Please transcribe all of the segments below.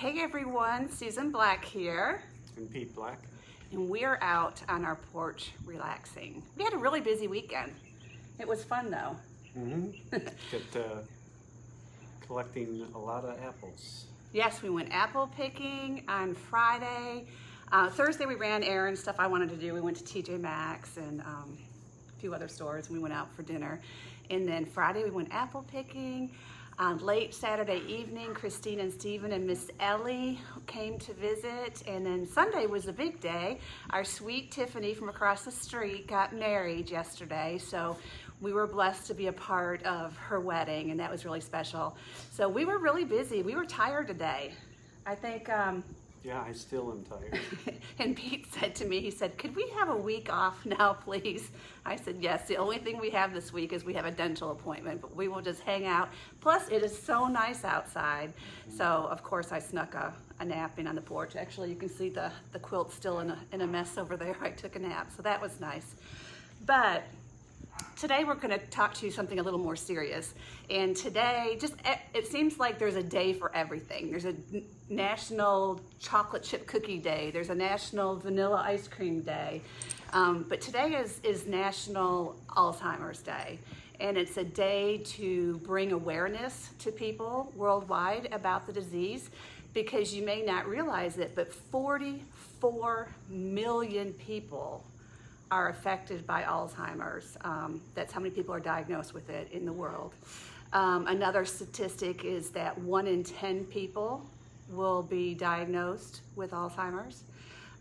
Hey everyone, Susan Black here. And Pete Black. And we're out on our porch relaxing. We had a really busy weekend. It was fun though. Collecting a lot of apples. Yes, we went apple picking on Friday. Thursday we ran errands, stuff I wanted to do. We went to TJ Maxx and a few other stores. We went out for dinner. And then Friday we went apple picking. Late Saturday evening, Christine and Stephen and Miss Ellie came to visit, and then Sunday was a big day. Our sweet Tiffany from across the street got married yesterday, so we were blessed to be a part of her wedding, and that was really special. So we were really busy. We were tired today. I think... Yeah, I still am tired. And Pete said to me, he said, could we have a week off now, please? I said, yes, the only thing we have this week is we have a dental appointment, but we will just hang out. Plus, it is so nice outside. So, of course, I snuck a nap in on the porch. Actually, you can see the quilt still in a mess over there. I took a nap, so that was nice. But today we're going to talk to you something a little more serious. And today, it seems like there's a day for everything. There's a National Chocolate Chip Cookie Day. There's a National Vanilla Ice Cream Day. But today is National Alzheimer's Day. And it's a day to bring awareness to people worldwide about the disease, because you may not realize it, but 44 million people are affected by Alzheimer's. That's how many people are diagnosed with it in the world. Another statistic is that 1 in 10 people will be diagnosed with Alzheimer's.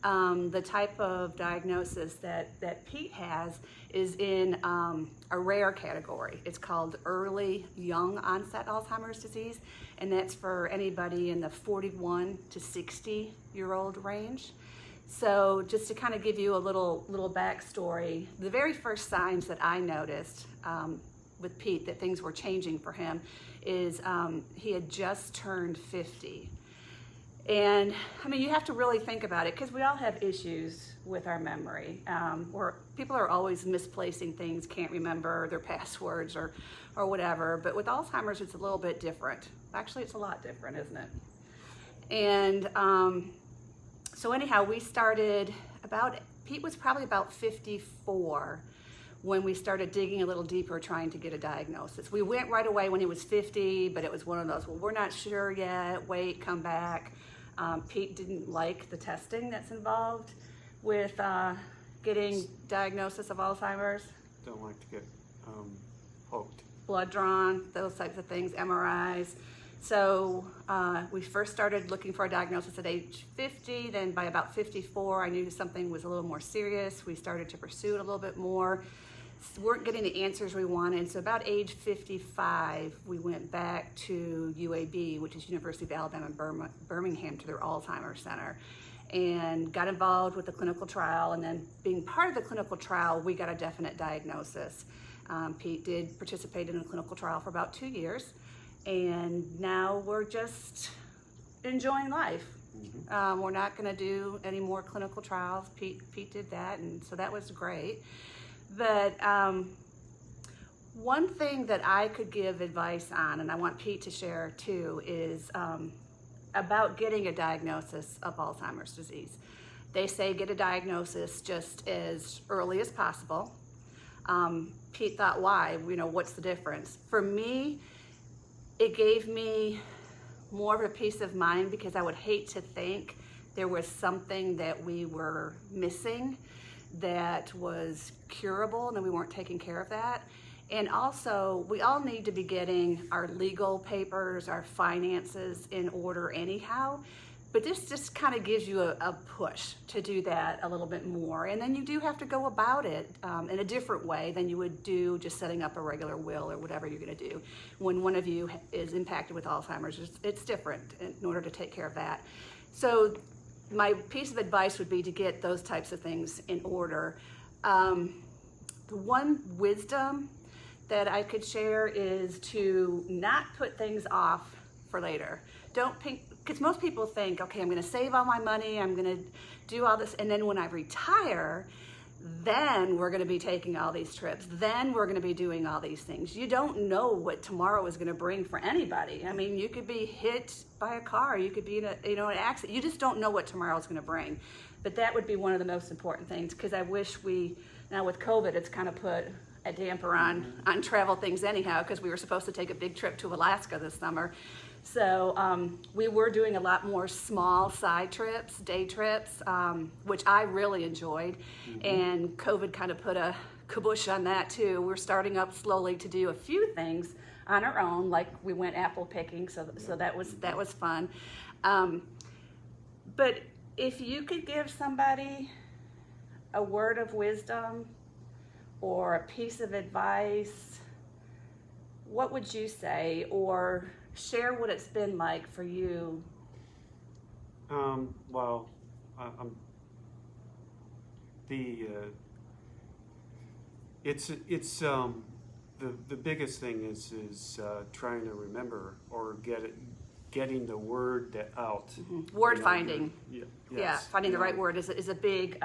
The type of diagnosis that Pete has is in a rare category. It's called early young onset Alzheimer's disease, and that's for anybody in the 41 to 60-year-old range. So just to kind of give you a little backstory, the very first signs that I noticed with Pete that things were changing for him is he had just turned 50. And I mean, you have to really think about it, because we all have issues with our memory, where people are always misplacing things, can't remember their passwords or whatever. But with Alzheimer's, it's a little bit different. Actually, it's a lot different, isn't it? And so anyhow, we started Pete was probably about 54 when we started digging a little deeper, trying to get a diagnosis. We went right away when he was 50, but it was one of those, well, we're not sure yet, wait, come back. Pete didn't like the testing that's involved with getting diagnosis of Alzheimer's. Don't like to get poked. Blood drawn, those types of things, MRIs. So we first started looking for a diagnosis at age 50, then by about 54, I knew something was a little more serious. We started to pursue it a little bit more. Weren't getting the answers we wanted. So about age 55, we went back to UAB, which is University of Alabama Birmingham, to their Alzheimer's Center, and got involved with the clinical trial. And then being part of the clinical trial, we got a definite diagnosis. Pete did participate in a clinical trial for about 2 years. And now we're just enjoying life. We're not going to do any more clinical trials. Pete did that, and so that was great. But one thing that I could give advice on, and I want Pete to share too, is about getting a diagnosis of Alzheimer's disease. They say get a diagnosis just as early as possible. Pete thought, why? What's the difference? For me, it gave me more of a peace of mind, because I would hate to think there was something that we were missing that was curable and that we weren't taking care of that. And also, we all need to be getting our legal papers, our finances in order anyhow. But this just kind of gives you a push to do that a little bit more. And then you do have to go about it in a different way than you would do just setting up a regular will or whatever you're going to do. When one of you is impacted with Alzheimer's, it's different in order to take care of that. So my piece of advice would be to get those types of things in order. The one wisdom that I could share is to not put things off for later. Because most people think, okay, I'm going to save all my money, I'm going to do all this, and then when I retire, then we're going to be taking all these trips, then we're going to be doing all these things. You don't know what tomorrow is going to bring for anybody. I mean, you could be hit by a car, you could be in an accident. You just don't know what tomorrow is going to bring. But that would be one of the most important things, because I wish now with COVID, it's kind of put a damper on travel things anyhow, because we were supposed to take a big trip to Alaska this summer. So we were doing a lot more small side trips, day trips, which I really enjoyed. And COVID kind of put a kibosh on that too. We're starting up slowly to do a few things on our own, like we went apple picking, so that was fun. But if you could give somebody a word of wisdom or a piece of advice, what would you say? Or share what it's been like for you. Well, the biggest thing is trying to remember or getting the word out. Word finding. Yeah, finding the right word is a big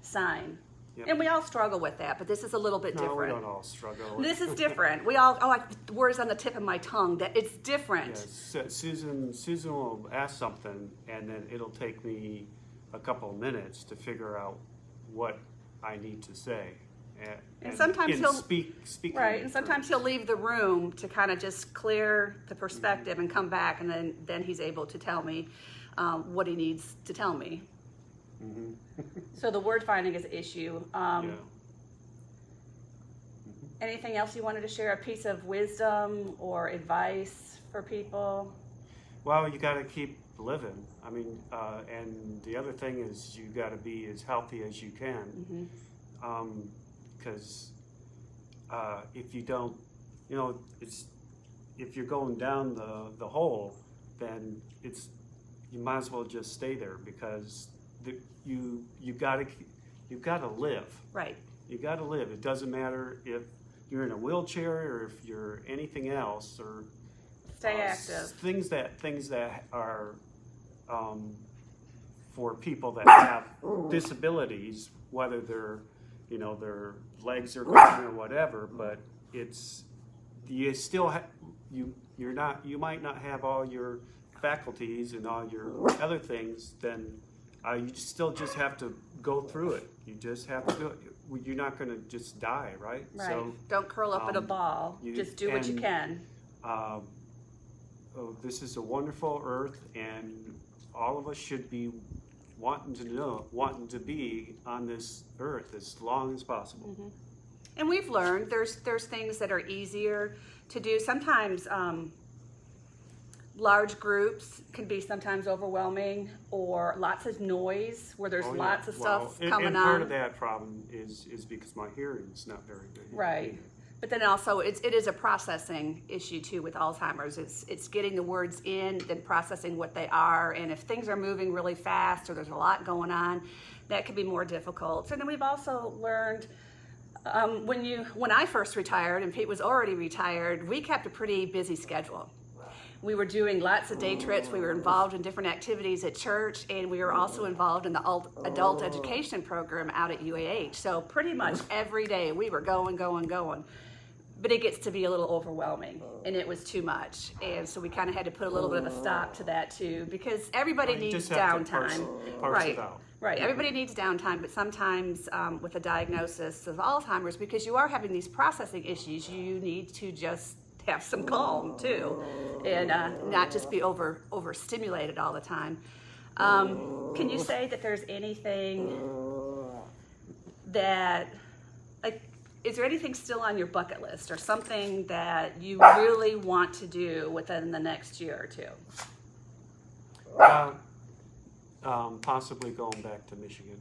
sign. Yep. And we all struggle with that, but this is a little bit No, different. we don't all struggle. This is different. We all, the word is on the tip of my tongue. That it's different. Yes, Susan will ask something, and then it'll take me a couple of minutes to figure out what I need to say. And sometimes he'll speak right, and sometimes he'll leave the room to kind of just clear the perspective and come back, and then he's able to tell me what he needs to tell me. So the word finding is an issue. Anything else you wanted to share? A piece of wisdom or advice for people? Well, you got to keep living. I mean, and the other thing is you got to be as healthy as you can. Because if you don't, if you're going down the hole, then you might as well just stay there, because you've got to live. Right. You got to live. It doesn't matter if you're in a wheelchair or if you're anything else, or stay active. Things that are for people that have disabilities, whether their legs are gone or whatever, but you still you might not have all your faculties and all your other things. Then you still just have to go through it. You just have to do it. You're not going to just die, right? Right. So don't curl up in a ball. Just do what you can. This is a wonderful earth, and all of us should be wanting to be on this earth as long as possible. And we've learned there's things that are easier to do. Sometimes large groups can be sometimes overwhelming, or lots of noise where there's lots of stuff coming on. And part of that problem is because my hearing is not very good. Right. But then also it is a processing issue too with Alzheimer's. It's getting the words in, then processing what they are, and if things are moving really fast or there's a lot going on, that can be more difficult. And then we've also learned when I first retired and Pete was already retired, we kept a pretty busy schedule. We were doing lots of day trips. We were involved in different activities at church, and we were also involved in the adult education program out at UAH. So pretty much every day we were going. But it gets to be a little overwhelming, and it was too much. And so we kind of had to put a little bit of a stop to that too, because everybody needs downtime. Parse it out. Right, everybody needs downtime, but sometimes with a diagnosis of Alzheimer's, because you are having these processing issues, you need to just have some calm too, and not just be overstimulated all the time. Can you say that there's anything that, is there anything still on your bucket list, or something that you really want to do within the next year or two? Possibly going back to Michigan.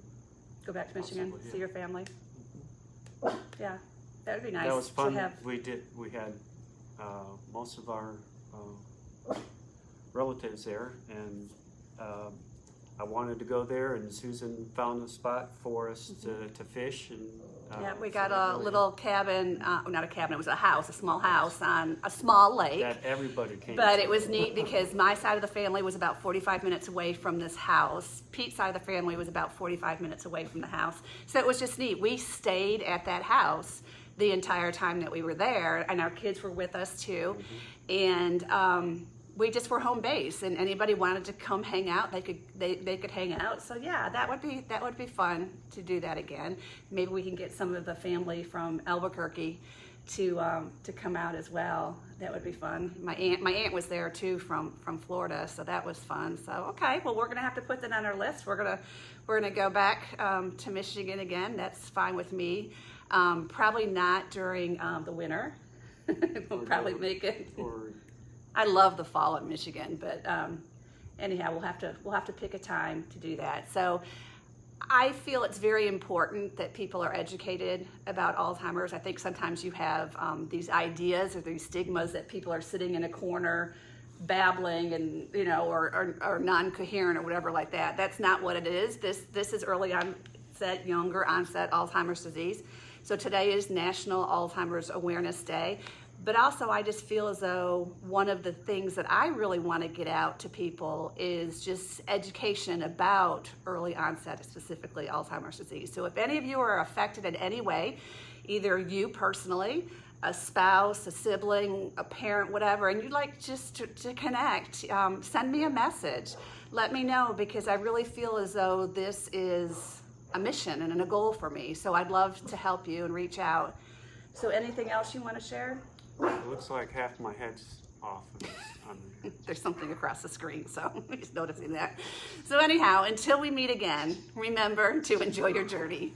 Go back to Michigan, Possibly, yeah. see your family? Yeah, that would be nice. That was fun. To have. We had most of our relatives there, and I wanted to go there, and Susan found a spot for us to fish. And Yeah, we so got that a really- little cabin, not a cabin, it was a house, a small house on a small lake. that everybody came. But to. it was neat because my side of the family was about 45 minutes away from this house. Pete's side of the family was about 45 minutes away from the house. So it was just neat. We stayed at that house the entire time that we were there, and our kids were with us too. And we just were home base, and anybody wanted to come hang out, they could hang out. So yeah, that would be fun to do that again. Maybe we can get some of the family from Albuquerque to come out as well. That would be fun. My aunt was there too from Florida, so that was fun. So okay, well, we're gonna have to put that on our list. We're gonna go back to Michigan again. That's fine with me. Probably not during the winter. We'll probably make it. I love the fall in Michigan, but anyhow, we'll have to pick a time to do that. So I feel it's very important that people are educated about Alzheimer's. I think sometimes you have these ideas or these stigmas that people are sitting in a corner babbling and or non-coherent or whatever like that. That's not what it is. This is early onset, younger onset Alzheimer's disease. So today is National Alzheimer's Awareness Day. But also, I just feel as though one of the things that I really want to get out to people is just education about early onset, specifically Alzheimer's disease. So if any of you are affected in any way, either you personally, a spouse, a sibling, a parent, whatever, and you'd like just to connect, send me a message. Let me know, because I really feel as though this is a mission and a goal for me. So I'd love to help you and reach out. So anything else you want to share? It looks like half my head's off. There's something across the screen, so I'm just noticing that. So anyhow, until we meet again, remember to enjoy your journey.